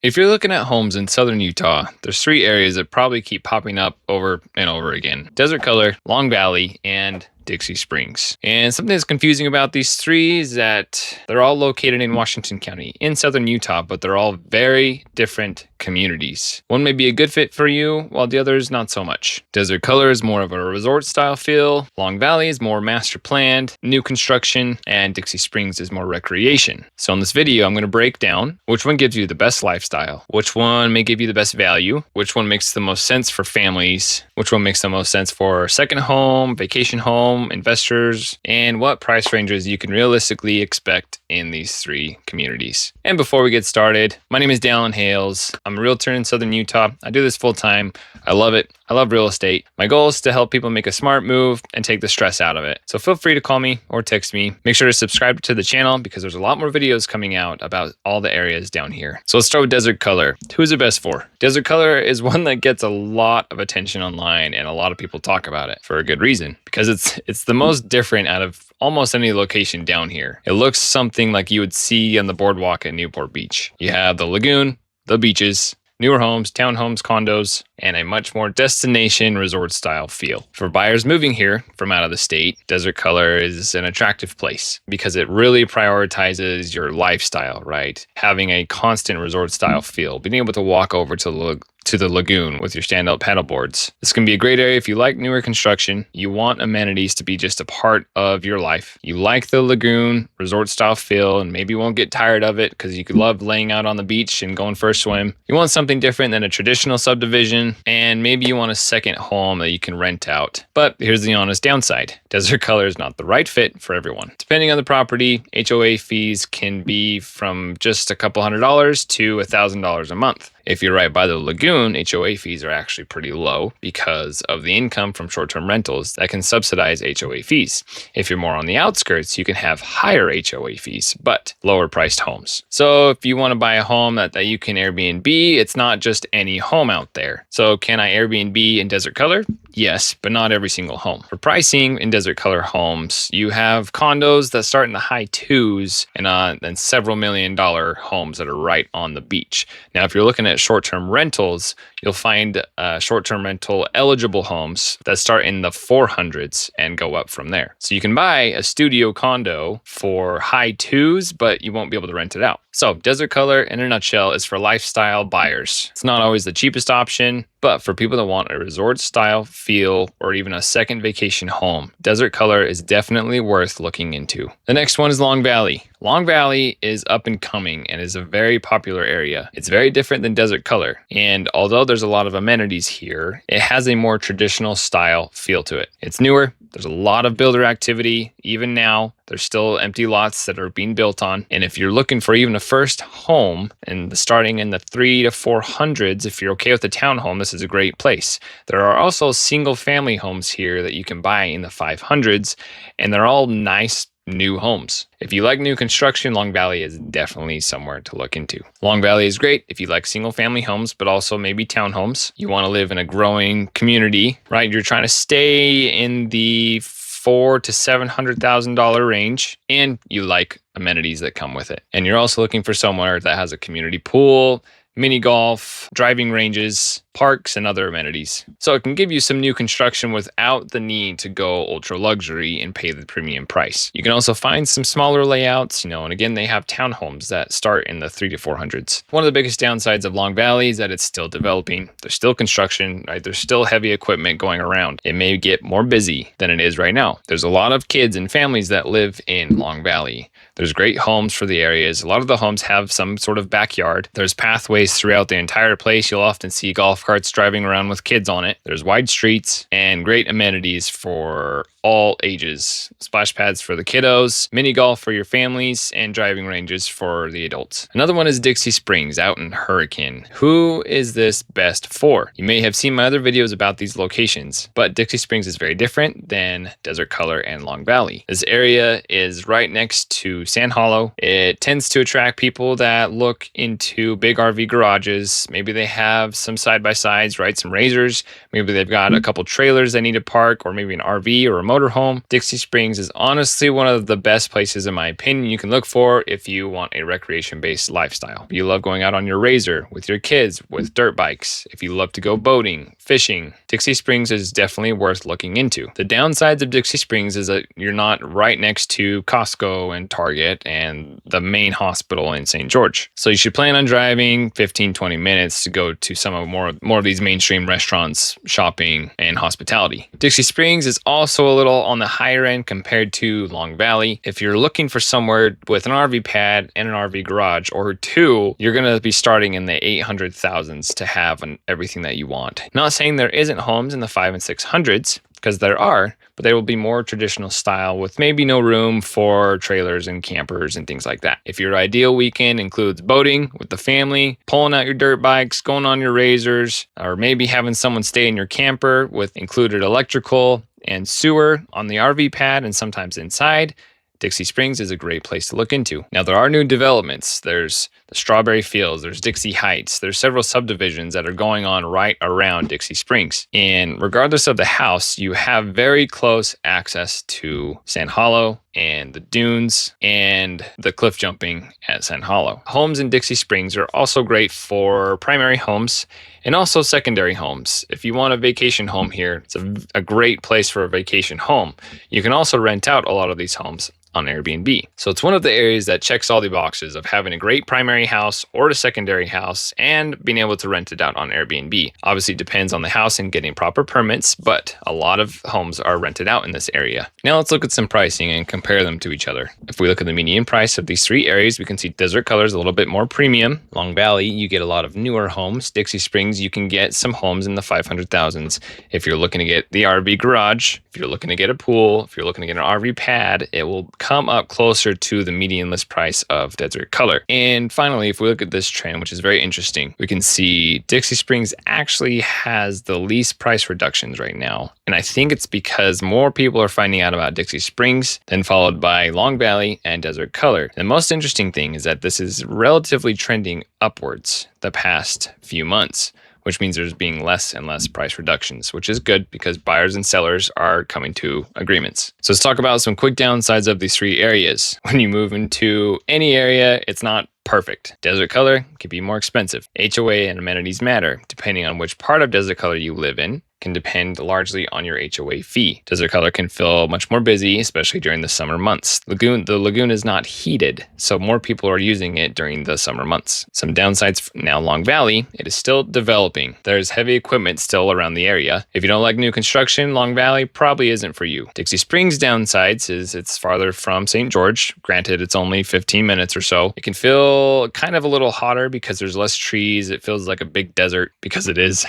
If you're looking at homes in southern Utah, there's three areas that probably keep popping up over and over again: Desert Color, Long Valley, and Dixie Springs. And something that's confusing about these three is that they're all located in Washington County in southern Utah, but they're all very different communities. One may be a good fit for you, while the other is not so much. Desert Color is more of a resort style feel, Long Valley is more master planned, new construction, and Dixie Springs is more recreation. So in this video, I'm going to break down which one gives you the best lifestyle, which one may give you the best value, which one makes the most sense for families, which one makes the most sense for second home, vacation home, investors, and what price ranges you can realistically expect in these three communities. And before we get started, my name is Dallin Hales. I'm a realtor in southern Utah. I do this full time. I love it. I love real estate. My goal is to help people make a smart move and take the stress out of it. So feel free to call me or text me. Make sure to subscribe to the channel because there's a lot more videos coming out about all the areas down here. So let's start with Desert Color. Who's it best for? Desert Color is one that gets a lot of attention online and a lot of people talk about it for a good reason, because it's the most different out of almost any location down here. It looks something like you would see on the boardwalk at Newport Beach. You have the lagoon, the beaches, newer homes, townhomes, condos, and a much more destination resort style feel. For buyers moving here from out of the state, Desert Color is an attractive place because it really prioritizes your lifestyle, right? Having a constant resort style feel, being able to walk over to the lagoon with your stand-up paddle boards. This can be a great area if you like newer construction, you want amenities to be just a part of your life, you like the lagoon resort style feel and maybe won't get tired of it because you could love laying out on the beach and going for a swim. You want something different than a traditional subdivision, and maybe you want a second home that you can rent out. But here's the honest downside. Desert Color is not the right fit for everyone. Depending on the property, HOA fees can be from just a couple $100s to $1,000 a month. If you're right by the lagoon, HOA fees are actually pretty low because of the income from short-term rentals that can subsidize HOA fees. If you're more on the outskirts, you can have higher HOA fees, but lower priced homes. So if you want to buy a home that you can Airbnb, it's not just any home out there. So can I Airbnb in Desert Color? Yes, but not every single home. For pricing in Desert Color homes, you have condos that start in the high twos and several $1,000,000 homes that are right on the beach. Now, if you're looking at short-term rentals, you'll find short-term rental eligible homes that start in the 400s and go up from there. So you can buy a studio condo for high twos, but you won't be able to rent it out. So Desert Color, in a nutshell, is for lifestyle buyers. It's not always the cheapest option, but for people that want a resort style feel or even a second vacation home, Desert Color is definitely worth looking into. The next one is Long Valley. Long Valley is up and coming and is a very popular area. It's very different than Desert Color, and although there's a lot of amenities here, it has a more traditional style feel to it. It's newer. There's a lot of builder activity. Even now, there's still empty lots that are being built on. And if you're looking for even a first home and starting in the 300s to 400s, if you're okay with the townhome, this is a great place. There are also single family homes here that you can buy in the 500s, and they're all nice new homes. If you like new construction, Long Valley is definitely somewhere to look into. Long Valley is great if you like single family homes, but also maybe townhomes. You want to live in a growing community, right? You're trying to stay in the $400,000 to $700,000 range, and you like amenities that come with it. And you're also looking for somewhere that has a community pool, mini golf, driving ranges, parks, and other amenities. So it can give you some new construction without the need to go ultra luxury and pay the premium price. You can also find some smaller layouts, and again, they have townhomes that start in the 300s to 400s. One of the biggest downsides of Long Valley is that it's still developing. There's still construction, right? There's still heavy equipment going around. It may get more busy than it is right now. There's a lot of kids and families that live in Long Valley. There's great homes for the areas. A lot of the homes have some sort of backyard. There's pathways throughout the entire place. You'll often see golf carts driving around with kids on it. There's wide streets and great amenities for all ages. Splash pads for the kiddos, mini golf for your families, and driving ranges for the adults. Another one is Dixie Springs out in Hurricane. Who is this best for? You may have seen my other videos about these locations, but Dixie Springs is very different than Desert Color and Long Valley. This area is right next to Sand Hollow. It tends to attract people that look into big RV garages. Maybe they have some side-by-sides, right? Some razors. Maybe they've got a couple trailers they need to park, or maybe an RV or a motorhome, Dixie Springs is honestly one of the best places, in my opinion, you can look for if you want a recreation-based lifestyle. If you love going out on your razor with your kids with dirt bikes, if you love to go boating, fishing, Dixie Springs is definitely worth looking into. The downsides of Dixie Springs is that you're not right next to Costco and Target and the main hospital in St. George. So you should plan on driving 15-20 minutes to go to some of more of these mainstream restaurants, shopping, and hospitality. Dixie Springs is also a little on the higher end compared to Long Valley. If you're looking for somewhere with an RV pad and an RV garage or two, you're going to be starting in the 800,000s to have everything that you want. Not saying there isn't homes in the 500s and 600s, because there are, but they will be more traditional style with maybe no room for trailers and campers and things like that. If your ideal weekend includes boating with the family, pulling out your dirt bikes, going on your razors, or maybe having someone stay in your camper with included electrical and sewer on the RV pad and sometimes inside, Dixie Springs is a great place to look into. Now, there are new developments. There's the Strawberry Fields, there's Dixie Heights, there's several subdivisions that are going on right around Dixie Springs. And regardless of the house, you have very close access to Sand Hollow and the dunes and the cliff jumping at Sand Hollow. Homes in Dixie Springs are also great for primary homes and also secondary homes. If you want a vacation home here, it's a great place for a vacation home. You can also rent out a lot of these homes on Airbnb. So it's one of the areas that checks all the boxes of having a great primary house or a secondary house and being able to rent it out on Airbnb. Obviously, it depends on the house and getting proper permits, but a lot of homes are rented out in this area. Now let's look at some pricing and compare them to each other. If we look at the median price of these three areas, we can see Desert Color is a little bit more premium. Long Valley, you get a lot of newer homes. Dixie Springs, you can get some homes in the 500,000s. If you're looking to get the RV garage, if you're looking to get a pool, if you're looking to get an RV pad, it will come up closer to the median list price of Desert Color. And finally, if we look at this trend, which is very interesting, we can see Dixie Springs actually has the least price reductions right now. And I think it's because more people are finding out about Dixie Springs, then followed by Long Valley and Desert Color. The most interesting thing is that this is relatively trending upwards the past few months, which means there's being less and less price reductions, which is good because buyers and sellers are coming to agreements. So let's talk about some quick downsides of these three areas. When you move into any area, it's not perfect. Desert Color can be more expensive. HOA and amenities matter. Depending on which part of Desert Color you live in, can depend largely on your HOA fee. Desert Color can feel much more busy, especially during the summer months. The lagoon is not heated, so more people are using it during the summer months. Some downsides. Now Long Valley, it is still developing. There's heavy equipment still around the area. If you don't like new construction, Long Valley probably isn't for you. Dixie Springs downsides is it's farther from St. George. Granted, it's only 15 minutes or so. It can feel kind of a little hotter because there's less trees. It feels like a big desert because it is.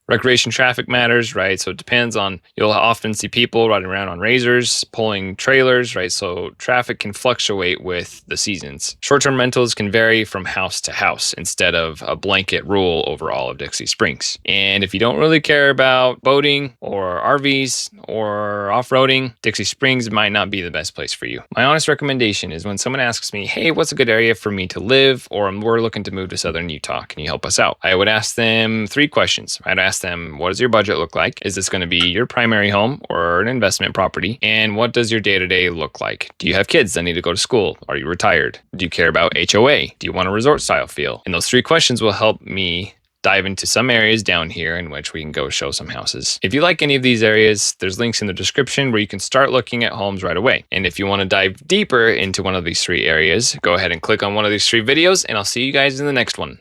Recreation traffic matters, right? So it depends on, you'll often see people riding around on razors, pulling trailers, right? So traffic can fluctuate with the seasons. Short-term rentals can vary from house to house instead of a blanket rule over all of Dixie Springs. And if you don't really care about boating or RVs or off-roading, Dixie Springs might not be the best place for you. My honest recommendation is when someone asks me, hey, what's a good area for me to live? Or we're looking to move to Southern Utah. Can you help us out? I would ask them 3 questions. I'd ask them, what does your budget look like? Is this going to be your primary home or an investment property? And what does your day-to-day look like? Do you have kids that need to go to school? Are you retired? Do you care about HOA? Do you want a resort style feel? And those 3 questions will help me dive into some areas down here in which we can go show some houses. If you like any of these areas, there's links in the description where you can start looking at homes right away. And if you want to dive deeper into one of these 3 areas, go ahead and click on one of these 3 videos and I'll see you guys in the next one.